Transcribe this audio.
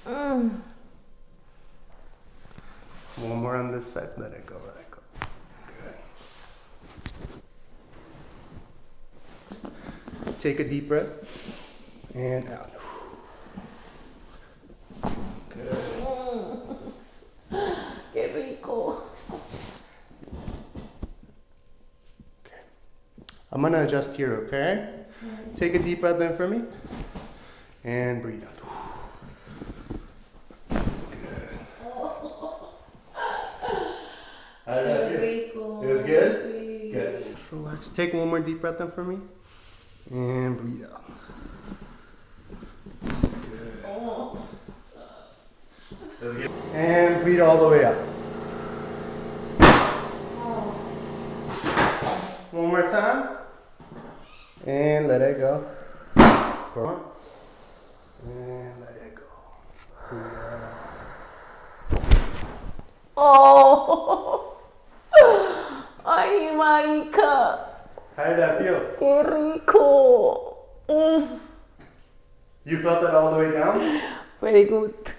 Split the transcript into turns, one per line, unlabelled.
One more on this side. Let it go, let it go. Good. Take a deep breath. And out. Good.
Qué rico.
Okay. I'm gonna adjust here, okay? Take a deep breath in for me. And breathe out. Good. How did that feel? It was good? Good. Relax. Take one more deep breath in for me. And breathe out. Good. That was good. And breathe all the way up. One more time. And let it go. And let it go. Yeah.
Oh. Ay, marica.
How did that feel?
Qué rico.
You felt that all the way down?
Very good.